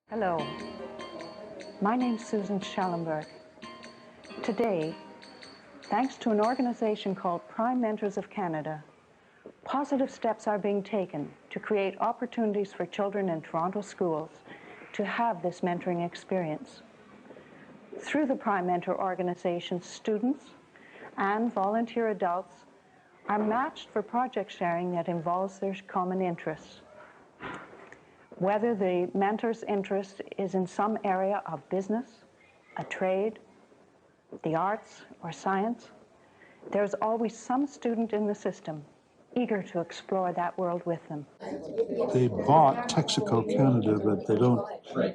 Hello, my name's Susan Schellenberg. Today, thanks to an organization called Prime Mentors of Canada, positive steps are being taken to create opportunities for children in Toronto schools to have this mentoring experience. Through the Prime Mentor organization, students and volunteer adults are matched for project sharing that involves their common interests. Whether the mentor's interest is in some area of business, a trade, the arts, or science, there's always some student in the system eager to explore that world with them. They bought Texaco Canada, but they don't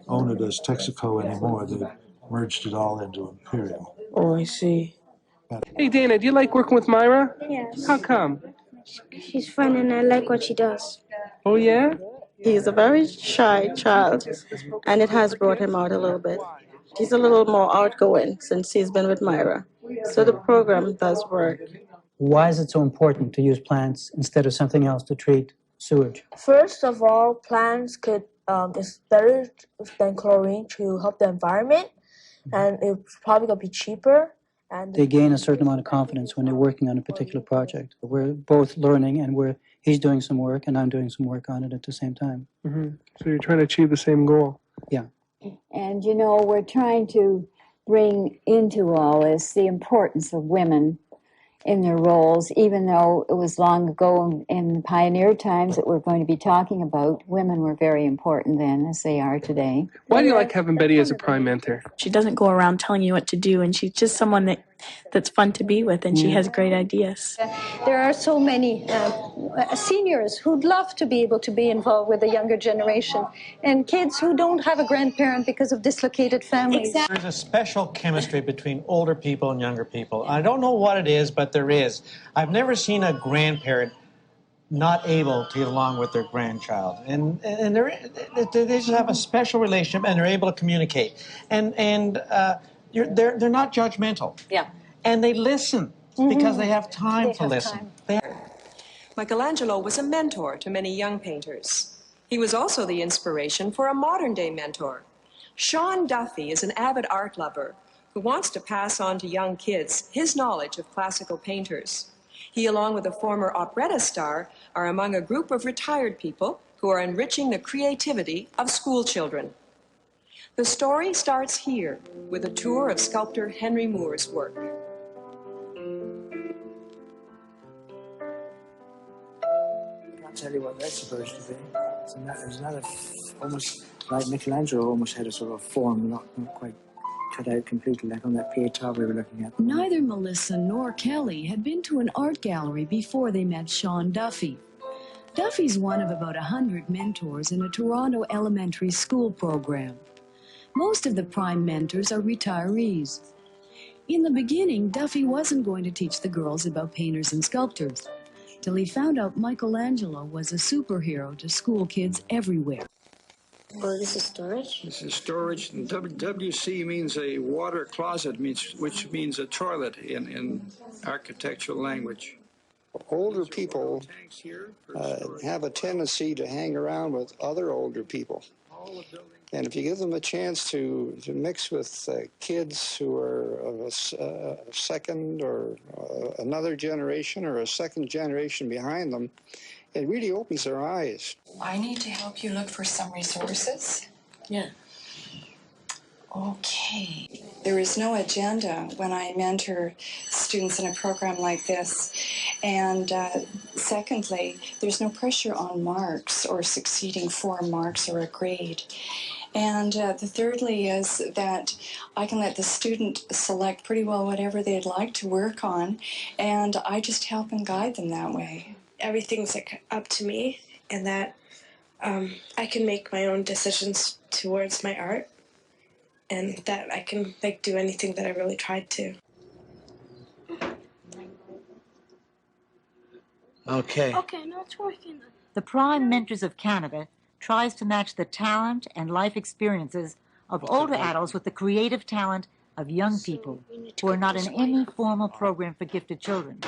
own it as Texaco anymore. They merged it all into Imperial. Oh, I see. Hey, Dana, do you like working with Myra? Yes. How come? She's fun and I like what she does. Oh, yeah? He's a very shy child, and it has brought him out a little bit. He's a little more outgoing since he's been with Myra. So the program does work. Why is it so important to use plants instead of something else to treat sewage? First of all, plants is better than chlorine to help the environment, and it's probably gonna be cheaper. And They gain a certain amount of confidence when they're working on a particular project. We're both learning, and he's doing some work, and I'm doing some work on it at the same time. Mm-hmm. So you're trying to achieve the same goal. Yeah. And, you know, we're trying to bring into all this the importance of women in their roles, even though it was long ago in the pioneer times that we're going to be talking about, women were very important then as they are today. Why do you like having Betty as a prime mentor? She doesn't go around telling you what to do, and she's just someone that's fun to be with, and she has great ideas. There are so many seniors who'd love to be able to be involved with the younger generation, and kids who don't have a grandparent because of dislocated families. Exactly. There's a special chemistry between older people and younger people. I don't know what it is, but there is. I've never seen a grandparent not able to get along with their grandchild, and they just have a special relationship, and they're able to communicate, and they're not judgmental. Yeah. And they listen because they have time to listen. Michelangelo was a mentor to many young painters. He was also the inspiration for a modern-day mentor. Sean Duffy is an avid art lover who wants to pass on to young kids his knowledge of classical painters. He, along with a former operetta star, are among a group of retired people who are enriching the creativity of school children. The story starts here with a tour of sculptor Henry Moore's work. I'll tell you what that's supposed to be. It's another almost like Michelangelo almost had a sort of form, not quite cut out completely, like on that P.R.l.M.E we were looking at. Neither Melissa nor Kelly had been to an art gallery before they met Sean Duffy. Duffy's one of about 100 mentors in a Toronto elementary school program. Most of the prime mentors are retirees. In the beginning, Duffy wasn't going to teach the girls about painters and sculptors, till he found out Michelangelo was a superhero to school kids everywhere. Oh, this is storage? This is storage. And WC means a water closet, which means a toilet in architectural language. Older people have a tendency to hang around with other older people. And if you give them a chance to mix with kids who are of a second or another generation or a second generation behind them, it really opens their eyes. I need to help you look for some resources. Yeah. Okay. There is no agenda when I mentor students in a program like this. And secondly, there's no pressure on marks or succeeding 4 marks or a grade. And the thirdly is that I can let the student select pretty well whatever they'd like to work on, and I just help and guide them that way. Everything's up to me, and that I can make my own decisions towards my art, and that I can do anything that I really tried to. Okay. Okay, now it's working. The Prime Mentors of Canada tries to match the talent and life experiences of older adults with the creative talent of young people who are not in any formal program for gifted children.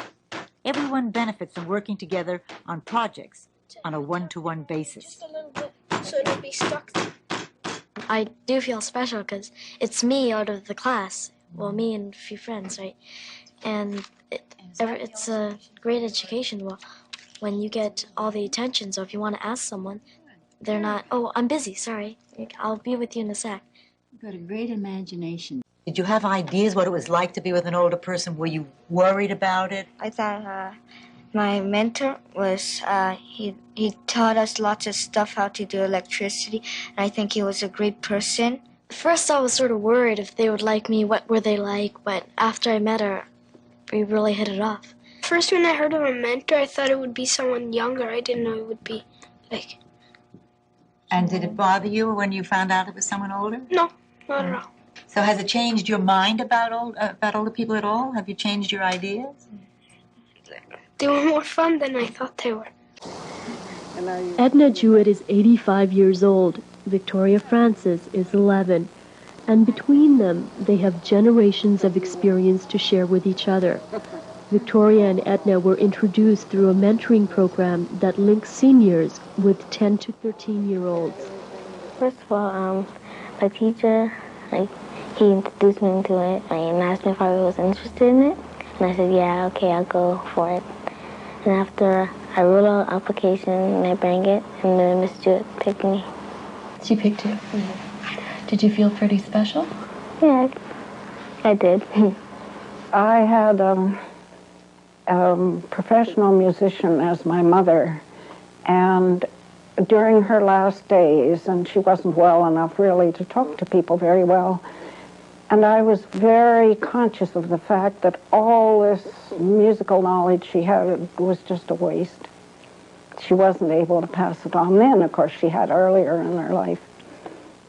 Everyone benefits from working together on projects on a one-to-one basis. Just a little bit, so it'll be stuck. I do feel special because it's me out of the class. Well, me and a few friends, right? And it's a great education. Well, when you get all the attention, so if you want to ask someone, they're not, oh, I'm busy, sorry. I'll be with you in a sec. You've got a great imagination. Did you have ideas what it was like to be with an older person? Were you worried about it? I thought my mentor was, he taught us lots of stuff, how to do electricity, and I think he was a great person. First, I was sort of worried if they would like me, what were they like, but after I met her, we really hit it off. First, when I heard of a mentor, I thought it would be someone younger. I didn't know it would be like... And did it bother you when you found out it was someone older? No, not at all. So has it changed your mind about older people at all? Have you changed your ideas? They were more fun than I thought they were. Edna Jewett is 85 years old. Victoria Francis is 11. And between them, they have generations of experience to share with each other. Victoria and Edna were introduced through a mentoring program that links seniors with 10 to 13-year-olds. First of all, my teacher, he introduced me into it and asked me if I was interested in it. And I said, yeah, okay, I'll go for it. And after I wrote an application and I bring it, and then Miss Jewett picked me. She picked you? Mm-hmm. Did you feel pretty special? Yeah, I did. I had a professional musician as my mother, and during her last days, and she wasn't well enough really to talk to people very well, and I was very conscious of the fact that all this musical knowledge she had was just a waste. She wasn't able to pass it on then. Of course, she had earlier in her life.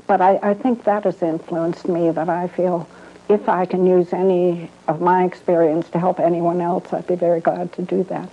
But I think that has influenced me, that I feel if I can use any of my experience to help anyone else, I'd be very glad to do that.